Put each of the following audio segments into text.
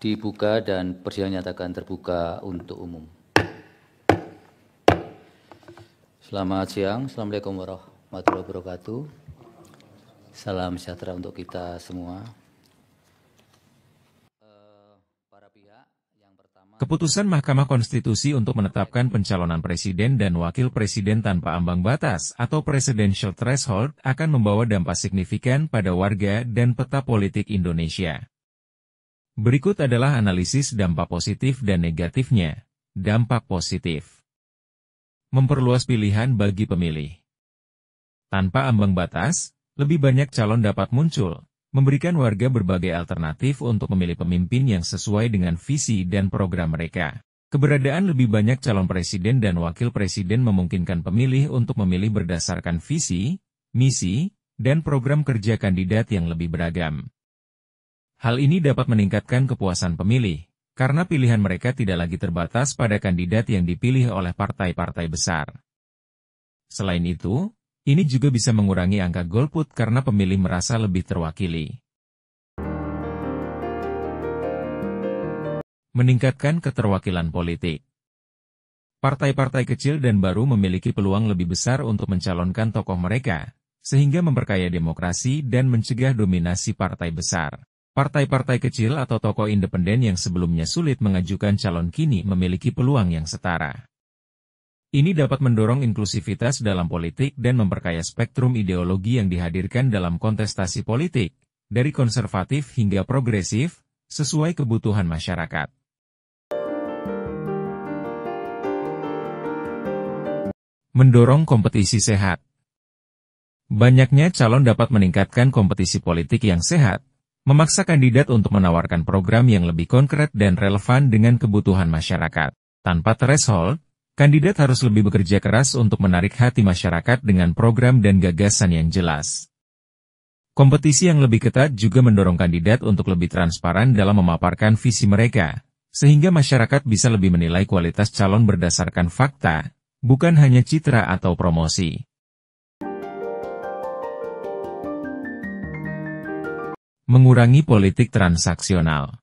dibuka dan persidangan nyatakan terbuka untuk umum. Selamat siang, Assalamualaikum warahmatullahi wabarakatuh. Salam sejahtera untuk kita semua. Keputusan Mahkamah Konstitusi untuk menetapkan pencalonan presiden dan wakil presiden tanpa ambang batas atau presidential threshold akan membawa dampak signifikan pada warga dan peta politik Indonesia. Berikut adalah analisis dampak positif dan negatifnya. Dampak positif: memperluas pilihan bagi pemilih. Tanpa ambang batas, lebih banyak calon dapat muncul, memberikan warga berbagai alternatif untuk memilih pemimpin yang sesuai dengan visi dan program mereka. Keberadaan lebih banyak calon presiden dan wakil presiden memungkinkan pemilih untuk memilih berdasarkan visi, misi, dan program kerja kandidat yang lebih beragam. Hal ini dapat meningkatkan kepuasan pemilih, karena pilihan mereka tidak lagi terbatas pada kandidat yang dipilih oleh partai-partai besar. Selain itu, ini juga bisa mengurangi angka golput karena pemilih merasa lebih terwakili. Meningkatkan keterwakilan politik. Partai-partai kecil dan baru memiliki peluang lebih besar untuk mencalonkan tokoh mereka, sehingga memperkaya demokrasi dan mencegah dominasi partai besar. Partai-partai kecil atau tokoh independen yang sebelumnya sulit mengajukan calon kini memiliki peluang yang setara. Ini dapat mendorong inklusivitas dalam politik dan memperkaya spektrum ideologi yang dihadirkan dalam kontestasi politik, dari konservatif hingga progresif, sesuai kebutuhan masyarakat. Mendorong kompetisi sehat. Banyaknya calon dapat meningkatkan kompetisi politik yang sehat, memaksa kandidat untuk menawarkan program yang lebih konkret dan relevan dengan kebutuhan masyarakat. Tanpa threshold, kandidat harus lebih bekerja keras untuk menarik hati masyarakat dengan program dan gagasan yang jelas. Kompetisi yang lebih ketat juga mendorong kandidat untuk lebih transparan dalam memaparkan visi mereka, sehingga masyarakat bisa lebih menilai kualitas calon berdasarkan fakta, bukan hanya citra atau promosi. Mengurangi politik transaksional.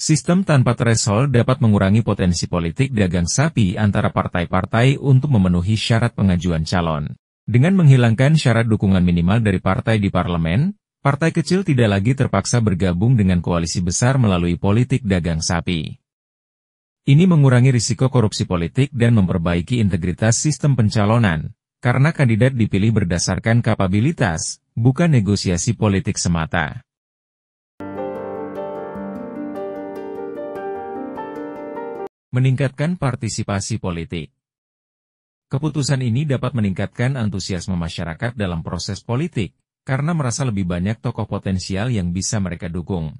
Sistem tanpa threshold dapat mengurangi potensi politik dagang sapi antara partai-partai untuk memenuhi syarat pengajuan calon. Dengan menghilangkan syarat dukungan minimal dari partai di parlemen, partai kecil tidak lagi terpaksa bergabung dengan koalisi besar melalui politik dagang sapi. Ini mengurangi risiko korupsi politik dan memperbaiki integritas sistem pencalonan, karena kandidat dipilih berdasarkan kapabilitas, bukan negosiasi politik semata. Meningkatkan partisipasi politik. Keputusan ini dapat meningkatkan antusiasme masyarakat dalam proses politik, karena merasa lebih banyak tokoh potensial yang bisa mereka dukung.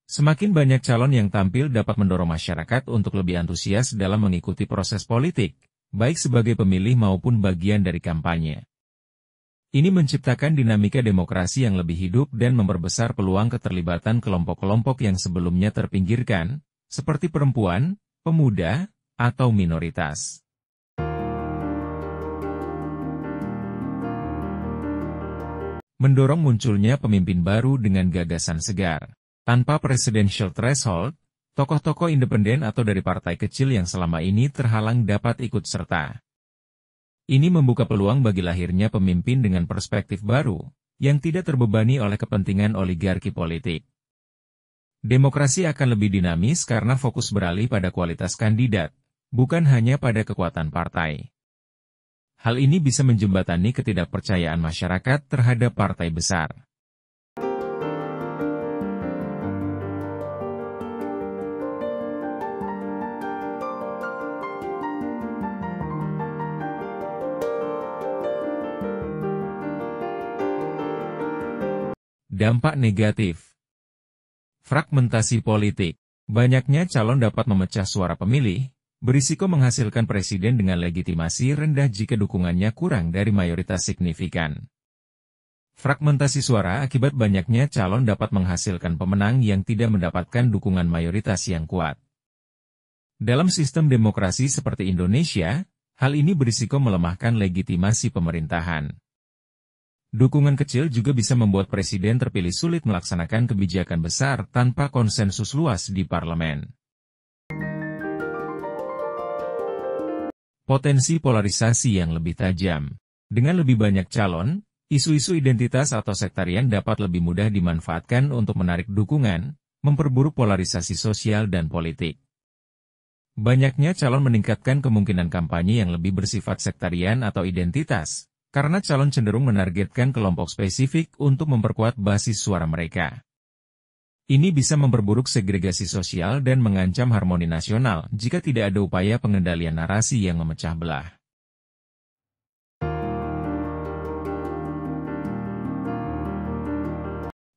Semakin banyak calon yang tampil dapat mendorong masyarakat untuk lebih antusias dalam mengikuti proses politik, baik sebagai pemilih maupun bagian dari kampanye. Ini menciptakan dinamika demokrasi yang lebih hidup dan memperbesar peluang keterlibatan kelompok-kelompok yang sebelumnya terpinggirkan, seperti perempuan, pemuda, atau minoritas. Mendorong munculnya pemimpin baru dengan gagasan segar. Tanpa presidential threshold, tokoh-tokoh independen atau dari partai kecil yang selama ini terhalang dapat ikut serta. Ini membuka peluang bagi lahirnya pemimpin dengan perspektif baru, yang tidak terbebani oleh kepentingan oligarki politik. Demokrasi akan lebih dinamis karena fokus beralih pada kualitas kandidat, bukan hanya pada kekuatan partai. Hal ini bisa menjembatani ketidakpercayaan masyarakat terhadap partai besar. Dampak negatif. Fragmentasi politik. Banyaknya calon dapat memecah suara pemilih, berisiko menghasilkan presiden dengan legitimasi rendah jika dukungannya kurang dari mayoritas signifikan. Fragmentasi suara akibat banyaknya calon dapat menghasilkan pemenang yang tidak mendapatkan dukungan mayoritas yang kuat. Dalam sistem demokrasi seperti Indonesia, hal ini berisiko melemahkan legitimasi pemerintahan. Dukungan kecil juga bisa membuat presiden terpilih sulit melaksanakan kebijakan besar tanpa konsensus luas di parlemen. Potensi polarisasi yang lebih tajam. Dengan lebih banyak calon, isu-isu identitas atau sektarian dapat lebih mudah dimanfaatkan untuk menarik dukungan, memperburuk polarisasi sosial dan politik. Banyaknya calon meningkatkan kemungkinan kampanye yang lebih bersifat sektarian atau identitas, karena calon cenderung menargetkan kelompok spesifik untuk memperkuat basis suara mereka. Ini bisa memperburuk segregasi sosial dan mengancam harmoni nasional jika tidak ada upaya pengendalian narasi yang memecah belah.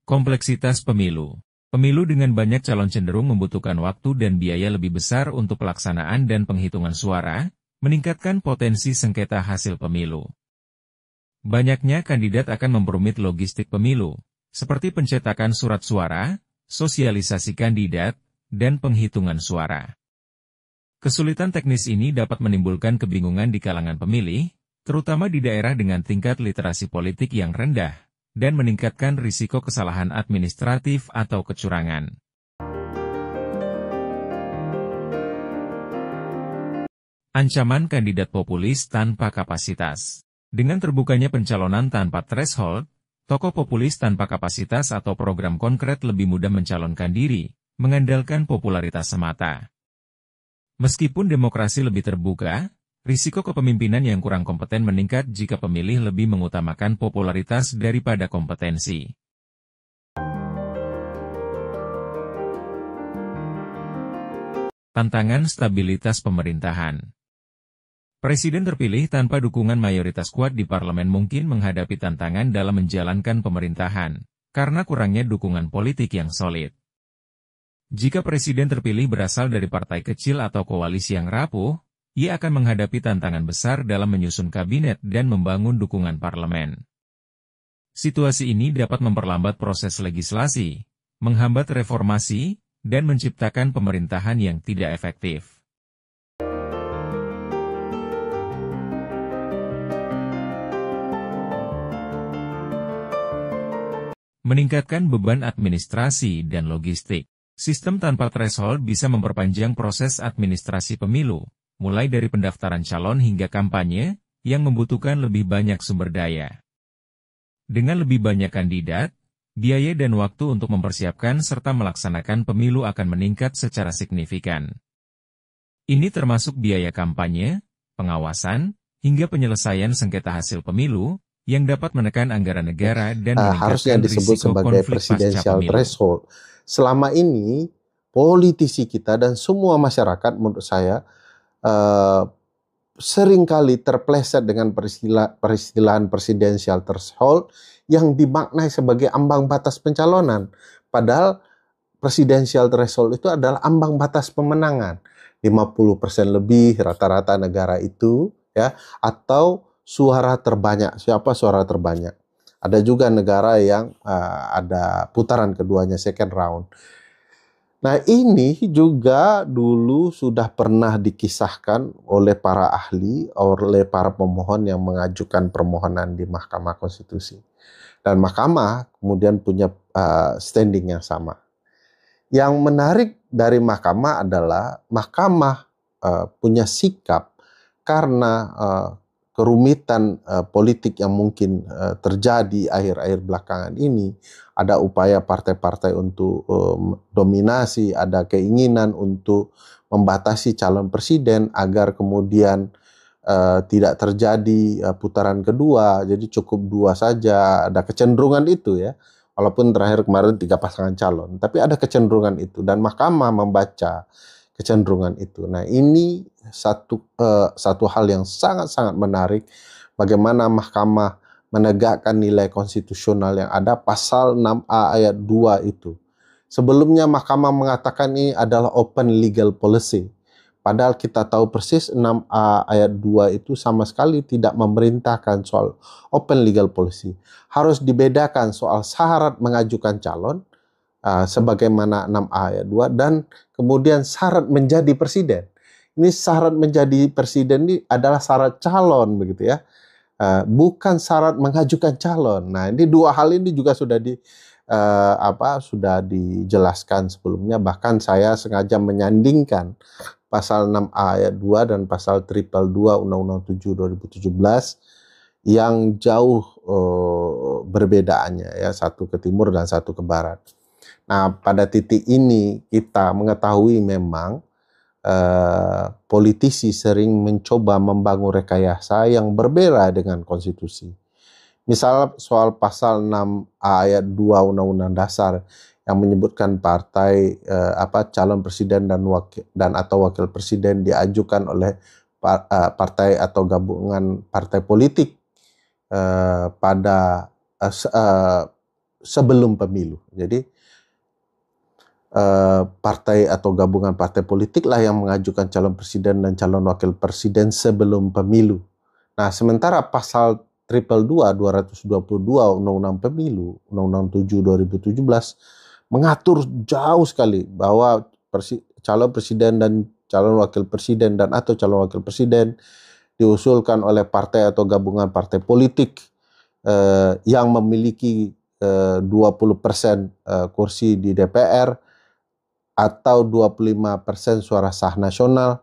Kompleksitas pemilu. Pemilu dengan banyak calon cenderung membutuhkan waktu dan biaya lebih besar untuk pelaksanaan dan penghitungan suara, meningkatkan potensi sengketa hasil pemilu. Banyaknya kandidat akan memperumit logistik pemilu, seperti pencetakan surat suara, sosialisasi kandidat, dan penghitungan suara. Kesulitan teknis ini dapat menimbulkan kebingungan di kalangan pemilih, terutama di daerah dengan tingkat literasi politik yang rendah, dan meningkatkan risiko kesalahan administratif atau kecurangan. Ancaman kandidat populis tanpa kapasitas. Dengan terbukanya pencalonan tanpa threshold, tokoh populis tanpa kapasitas atau program konkret lebih mudah mencalonkan diri, mengandalkan popularitas semata. Meskipun demokrasi lebih terbuka, risiko kepemimpinan yang kurang kompeten meningkat jika pemilih lebih mengutamakan popularitas daripada kompetensi. Tantangan stabilitas pemerintahan. Presiden terpilih tanpa dukungan mayoritas kuat di parlemen mungkin menghadapi tantangan dalam menjalankan pemerintahan, karena kurangnya dukungan politik yang solid. Jika presiden terpilih berasal dari partai kecil atau koalisi yang rapuh, ia akan menghadapi tantangan besar dalam menyusun kabinet dan membangun dukungan parlemen. Situasi ini dapat memperlambat proses legislasi, menghambat reformasi, dan menciptakan pemerintahan yang tidak efektif. Meningkatkan beban administrasi dan logistik. Sistem tanpa threshold bisa memperpanjang proses administrasi pemilu, mulai dari pendaftaran calon hingga kampanye, yang membutuhkan lebih banyak sumber daya. Dengan lebih banyak kandidat, biaya dan waktu untuk mempersiapkan serta melaksanakan pemilu akan meningkat secara signifikan. Ini termasuk biaya kampanye, pengawasan, hingga penyelesaian sengketa hasil pemilu, yang dapat menekan anggaran negara dan harusnya meningkatkan disebut risiko sebagai konflik pasca presidensial pemilu. threshold. Selama ini, politisi kita dan semua masyarakat menurut saya seringkali terpleset dengan peristilahan presidensial threshold yang dimaknai sebagai ambang batas pencalonan. Padahal presidensial threshold itu adalah ambang batas pemenangan. 50% lebih rata-rata negara itu, ya, atau suara terbanyak. Siapa suara terbanyak? Ada juga negara yang ada putaran keduanya, second round. Nah, ini juga dulu sudah pernah dikisahkan oleh para ahli, oleh para pemohon yang mengajukan permohonan di Mahkamah Konstitusi. Dan Mahkamah kemudian punya standing yang sama. Yang menarik dari Mahkamah adalah Mahkamah punya sikap karena kerumitan politik yang mungkin terjadi akhir-akhir belakangan ini, ada upaya partai-partai untuk dominasi, ada keinginan untuk membatasi calon presiden agar kemudian tidak terjadi putaran kedua, jadi cukup 2 saja, ada kecenderungan itu ya, walaupun terakhir kemarin 3 pasangan calon, tapi ada kecenderungan itu, dan Mahkamah membaca kecenderungan itu. Nah, ini satu hal yang sangat-sangat menarik, bagaimana Mahkamah menegakkan nilai konstitusional yang ada pasal 6A ayat 2 itu. Sebelumnya Mahkamah mengatakan ini adalah open legal policy. Padahal kita tahu persis 6A ayat 2 itu sama sekali tidak memerintahkan soal open legal policy. Harus dibedakan soal syarat mengajukan calon, sebagaimana 6A ayat 2, dan kemudian syarat menjadi presiden. Ini syarat menjadi presiden ini adalah syarat calon begitu ya. bukan syarat mengajukan calon. Nah, ini dua hal ini juga sudah sudah dijelaskan sebelumnya. Bahkan saya sengaja menyandingkan pasal 6A ayat 2 dan pasal 222 Undang-Undang 7 2017 yang jauh berbedaannya ya, satu ke timur dan satu ke barat. Nah, pada titik ini kita mengetahui memang politisi sering mencoba membangun rekayasa yang berbeda dengan konstitusi. Misal soal pasal 6A ayat 2 Undang-Undang Dasar yang menyebutkan partai calon presiden dan atau wakil presiden diajukan oleh partai atau gabungan partai politik pada sebelum pemilu. Jadi partai atau gabungan partai politik lah yang mengajukan calon presiden dan calon wakil presiden sebelum pemilu. Nah, sementara pasal 222 Undang-Undang Pemilu, Undang-Undang 7 2017 mengatur jauh sekali bahwa calon presiden dan calon wakil presiden dan atau calon wakil presiden diusulkan oleh partai atau gabungan partai politik yang memiliki 20% kursi di DPR atau 25% suara sah nasional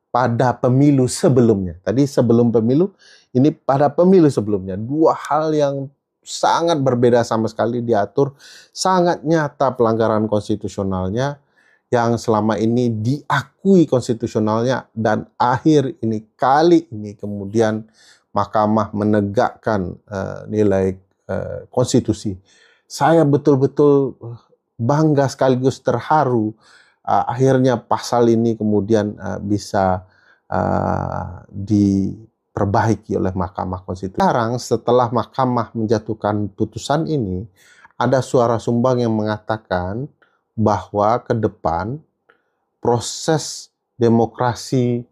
pada pemilu sebelumnya. Tadi sebelum pemilu, ini pada pemilu sebelumnya. Dua hal yang sangat berbeda sama sekali diatur, sangat nyata pelanggaran konstitusionalnya yang selama ini diakui konstitusionalnya, dan kali ini kemudian Mahkamah menegakkan nilai konstitusi. Saya betul-betul bangga sekaligus terharu akhirnya pasal ini kemudian bisa diperbaiki oleh Mahkamah Konstitusi. Sekarang setelah Mahkamah menjatuhkan putusan ini, ada suara sumbang yang mengatakan bahwa ke depan proses demokrasi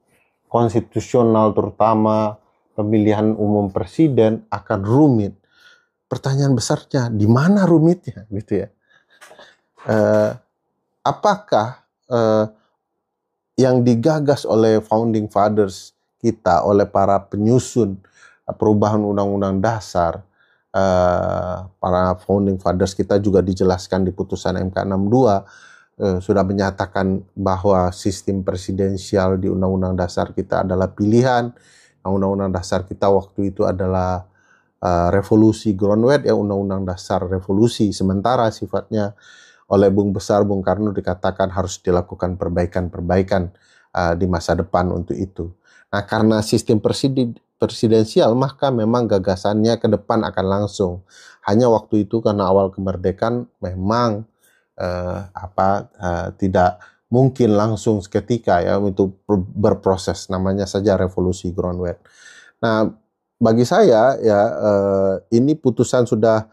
konstitusional terutama pemilihan umum presiden akan rumit. Pertanyaan besarnya, di mana rumitnya gitu ya? Apakah yang digagas oleh founding fathers kita, oleh para penyusun perubahan undang-undang dasar, para founding fathers kita juga dijelaskan di putusan MK 62 sudah menyatakan bahwa sistem presidensial di undang-undang dasar kita adalah pilihan. Undang-undang dasar kita waktu itu adalah revolusi Groundwork ya, undang-undang dasar revolusi sementara sifatnya. Oleh Bung Besar Bung Karno dikatakan harus dilakukan perbaikan-perbaikan di masa depan untuk itu. Nah, karena sistem presidensial, maka memang gagasannya ke depan akan langsung. Hanya waktu itu karena awal kemerdekaan memang tidak mungkin langsung seketika ya untuk berproses, namanya saja revolusi Groundwork. Nah, bagi saya ya ini putusan sudah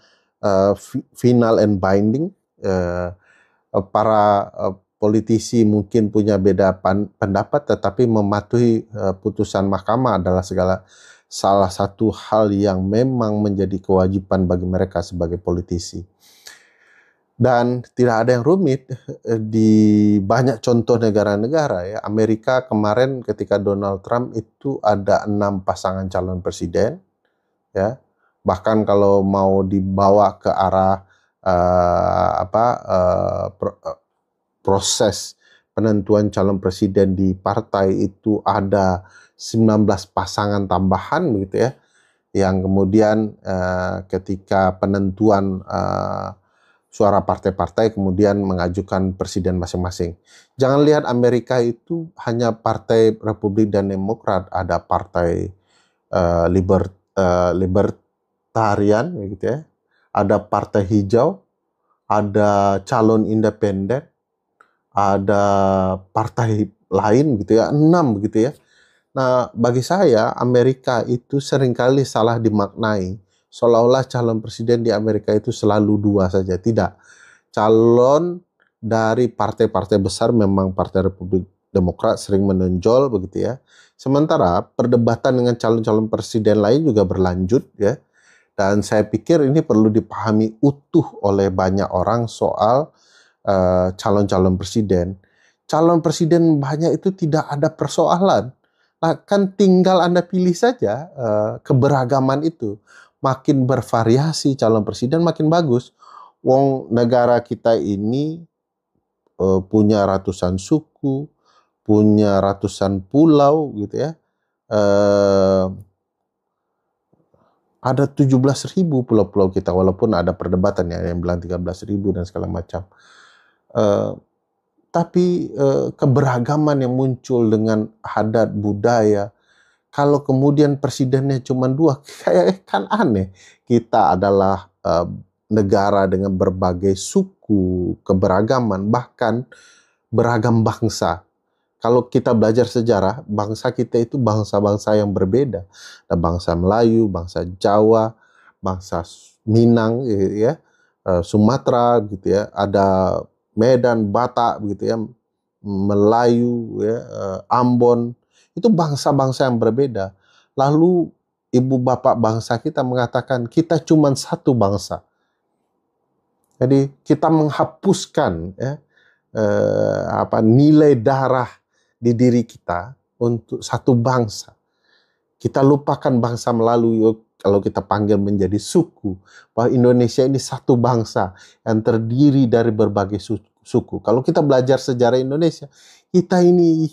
final and binding. Para politisi mungkin punya beda pendapat, tetapi mematuhi putusan mahkamah adalah salah satu hal yang memang menjadi kewajiban bagi mereka sebagai politisi. Dan tidak ada yang rumit di banyak contoh negara-negara ya. Amerika kemarin ketika Donald Trump itu ada 6 pasangan calon presiden ya. Bahkan kalau mau dibawa ke arah proses penentuan calon presiden di partai itu ada 19 pasangan tambahan begitu ya, yang kemudian ketika penentuan suara partai-partai kemudian mengajukan presiden masing-masing. Jangan lihat Amerika itu hanya partai Republik dan Demokrat, ada partai libertarian begitu ya. Ada partai hijau, ada calon independen, ada partai lain gitu ya, 6 begitu ya. Nah, bagi saya Amerika itu seringkali salah dimaknai, seolah-olah calon presiden di Amerika itu selalu 2 saja. Tidak. Calon dari partai-partai besar memang Partai Republik Demokrat sering menonjol begitu ya. Sementara perdebatan dengan calon-calon presiden lain juga berlanjut ya. Dan saya pikir ini perlu dipahami utuh oleh banyak orang soal calon-calon presiden. Calon presiden banyak itu tidak ada persoalan. Lah, kan tinggal Anda pilih saja keberagaman itu. Makin bervariasi calon presiden makin bagus. Wong negara kita ini punya ratusan suku, punya ratusan pulau gitu ya. Ada 17.000 pulau-pulau kita, walaupun ada perdebatan ya yang bilang 13.000 dan segala macam. Tapi keberagaman yang muncul dengan adat budaya, kalau kemudian presidennya cuma 2, kayak kan aneh. Kita adalah negara dengan berbagai suku, keberagaman, bahkan beragam bangsa. Kalau kita belajar sejarah, bangsa kita itu bangsa-bangsa yang berbeda. Ada bangsa Melayu, bangsa Jawa, bangsa Minang, ya, Sumatera, gitu ya. Ada Medan, Batak, gitu ya, Melayu, ya, Ambon. Itu bangsa-bangsa yang berbeda. Lalu ibu bapak bangsa kita mengatakan kita cuma satu bangsa. Jadi kita menghapuskan ya, nilai darah di diri kita untuk satu bangsa. Kita lupakan bangsa melalui, kalau kita panggil menjadi suku, bahwa Indonesia ini satu bangsa yang terdiri dari berbagai suku. Kalau kita belajar sejarah Indonesia, kita ini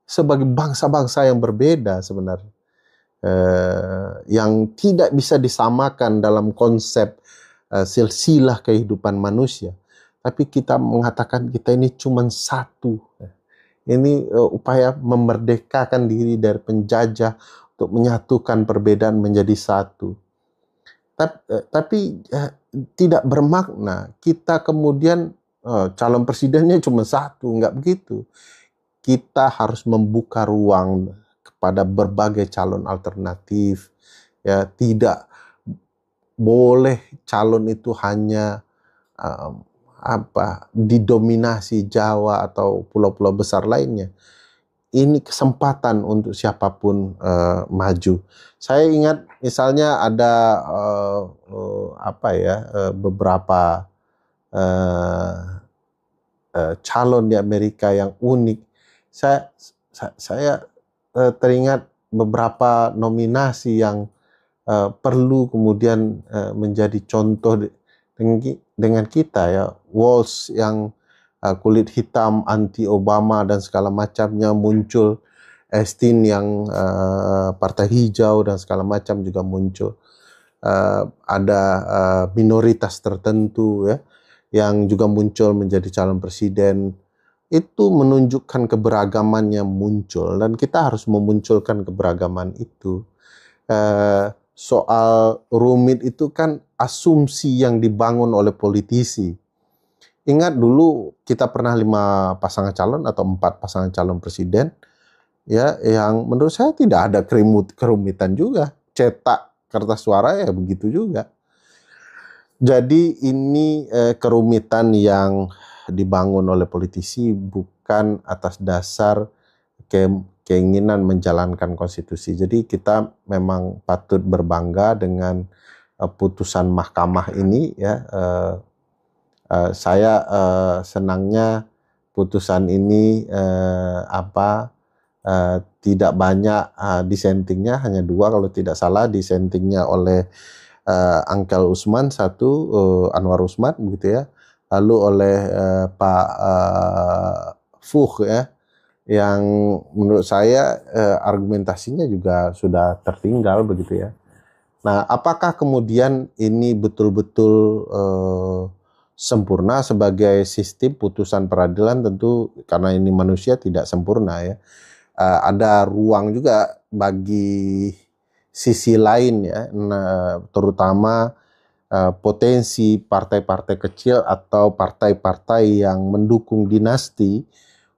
sebagai bangsa-bangsa yang berbeda sebenarnya, yang tidak bisa disamakan dalam konsep silsilah kehidupan manusia. Tapi kita mengatakan kita ini cuma satu. Ini upaya memerdekakan diri dari penjajah untuk menyatukan perbedaan menjadi satu. Tapi tidak bermakna kita kemudian calon presidennya cuma satu, enggak begitu. Kita harus membuka ruang kepada berbagai calon alternatif. Ya, tidak boleh calon itu hanya didominasi Jawa atau pulau-pulau besar lainnya. Ini kesempatan untuk siapapun maju. Saya ingat misalnya ada beberapa calon di Amerika yang unik. Saya teringat beberapa nominasi yang perlu kemudian menjadi contoh dengan kita ya. Walz yang kulit hitam anti Obama dan segala macamnya muncul, Estin yang partai hijau dan segala macam juga muncul. Ada minoritas tertentu ya yang juga muncul menjadi calon presiden. Itu menunjukkan keberagaman yang muncul dan kita harus memunculkan keberagaman itu. Soal rumit itu kan asumsi yang dibangun oleh politisi. Ingat dulu kita pernah 5 pasangan calon atau 4 pasangan calon presiden, ya, yang menurut saya tidak ada kerumitan juga. Cetak kertas suara ya begitu juga. Jadi ini kerumitan yang dibangun oleh politisi bukan atas dasar keinginan menjalankan konstitusi. Jadi kita memang patut berbangga dengan putusan mahkamah ini ya. Saya senangnya putusan ini tidak banyak dissentingnya, hanya 2 kalau tidak salah. Dissentingnya oleh Angkel Usman 1, Anwar Usman begitu ya, lalu oleh Pak Fuch ya, yang menurut saya argumentasinya juga sudah tertinggal begitu ya. Nah, apakah kemudian ini betul-betul sempurna sebagai sistem putusan peradilan? Tentu karena ini manusia tidak sempurna ya. Ada ruang juga bagi sisi lain ya, terutama potensi partai-partai kecil atau partai-partai yang mendukung dinasti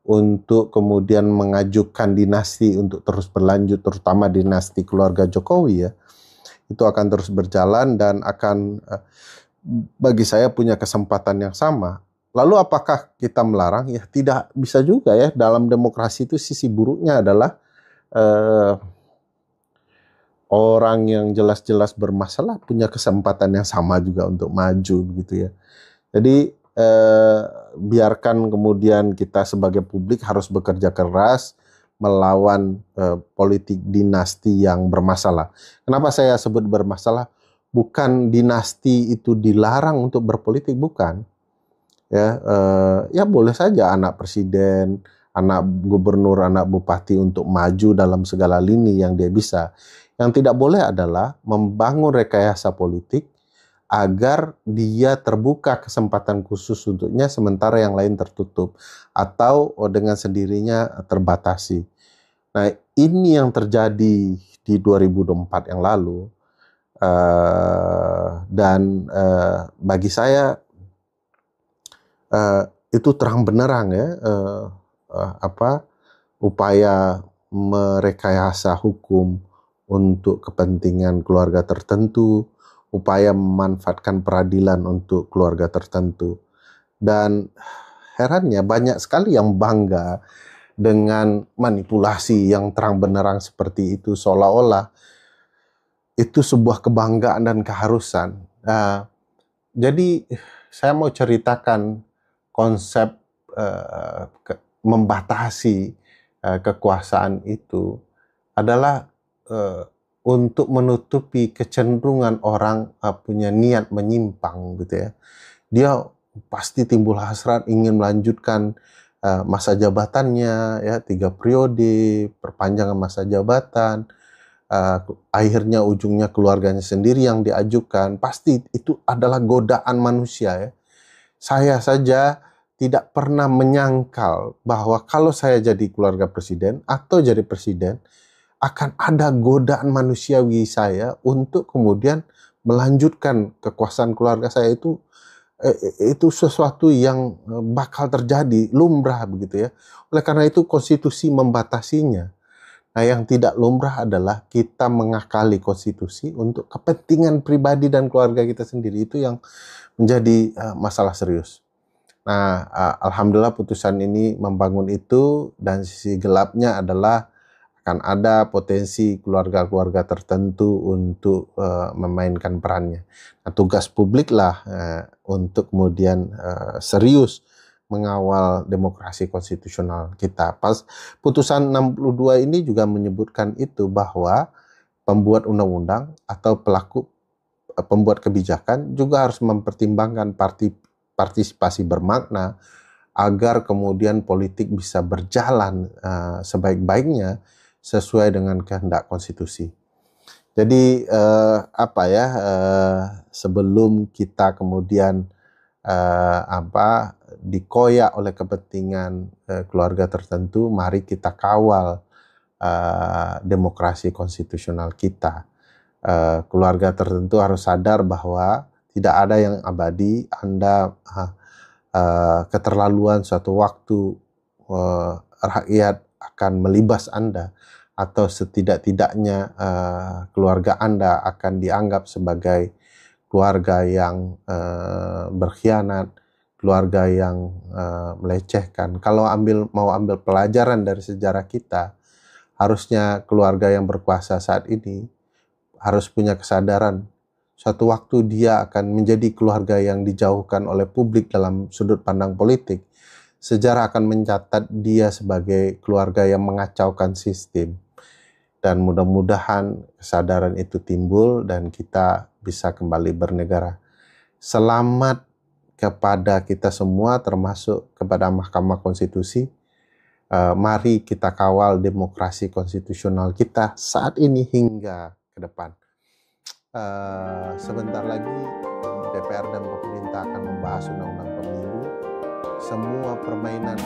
untuk kemudian mengajukan dinasti untuk terus berlanjut, terutama dinasti keluarga Jokowi ya. Itu akan terus berjalan dan akan bagi saya punya kesempatan yang sama. Lalu apakah kita melarang? Ya tidak bisa juga ya. Dalam demokrasi itu sisi buruknya adalah orang yang jelas-jelas bermasalah punya kesempatan yang sama juga untuk maju begitu ya. Jadi biarkan kemudian kita sebagai publik harus bekerja keras melawan politik dinasti yang bermasalah. Kenapa saya sebut bermasalah? Bukan dinasti itu dilarang untuk berpolitik, bukan. Ya boleh saja anak presiden, anak gubernur, anak bupati untuk maju dalam segala lini yang dia bisa. Yang tidak boleh adalah membangun rekayasa politik agar dia terbuka kesempatan khusus untuknya sementara yang lain tertutup atau dengan sendirinya terbatasi. Nah, ini yang terjadi di 2024 yang lalu, dan bagi saya itu terang benderang ya, upaya merekayasa hukum untuk kepentingan keluarga tertentu, upaya memanfaatkan peradilan untuk keluarga tertentu. Dan herannya banyak sekali yang bangga dengan manipulasi yang terang benderang seperti itu, seolah-olah itu sebuah kebanggaan dan keharusan. Jadi saya mau ceritakan konsep membatasi kekuasaan itu adalah untuk menutupi kecenderungan orang punya niat menyimpang gitu ya. Dia pasti timbul hasrat ingin melanjutkan masa jabatannya ya, 3 periode, perpanjangan masa jabatan, akhirnya ujungnya keluarganya sendiri yang diajukan. Pasti itu adalah godaan manusia ya. Saya saja tidak pernah menyangkal bahwa kalau saya jadi keluarga presiden atau jadi presiden, akan ada godaan manusiawi saya untuk kemudian melanjutkan kekuasaan keluarga saya. Itu sesuatu yang bakal terjadi, lumrah begitu ya. Oleh karena itu konstitusi membatasinya. Nah, yang tidak lumrah adalah kita mengakali konstitusi untuk kepentingan pribadi dan keluarga kita sendiri. Itu yang menjadi masalah serius. Nah, alhamdulillah putusan ini membangun itu, dan sisi gelapnya adalah akan ada potensi keluarga-keluarga tertentu untuk memainkan perannya. Nah, tugas publik lah untuk kemudian serius mengawal demokrasi konstitusional kita. Pas putusan 62 ini juga menyebutkan itu, bahwa pembuat undang-undang atau pembuat kebijakan juga harus mempertimbangkan partisipasi bermakna agar kemudian politik bisa berjalan sebaik-baiknya sesuai dengan kehendak konstitusi. Jadi sebelum kita kemudian dikoyak oleh kepentingan keluarga tertentu, mari kita kawal demokrasi konstitusional kita. Keluarga tertentu harus sadar bahwa tidak ada yang abadi. Anda keterlaluan suatu waktu rakyat akan melibas Anda, atau setidak-tidaknya keluarga Anda akan dianggap sebagai keluarga yang berkhianat, keluarga yang melecehkan. Kalau mau ambil pelajaran dari sejarah kita, harusnya keluarga yang berkuasa saat ini harus punya kesadaran suatu waktu dia akan menjadi keluarga yang dijauhkan oleh publik dalam sudut pandang politik. Sejarah akan mencatat dia sebagai keluarga yang mengacaukan sistem. Dan mudah-mudahan kesadaran itu timbul dan kita bisa kembali bernegara. Selamat kepada kita semua, termasuk kepada Mahkamah Konstitusi. Mari kita kawal demokrasi konstitusional kita saat ini hingga ke depan. Sebentar lagi DPR dan pemerintah akan membahas undang-undang pemilu. Semua permainan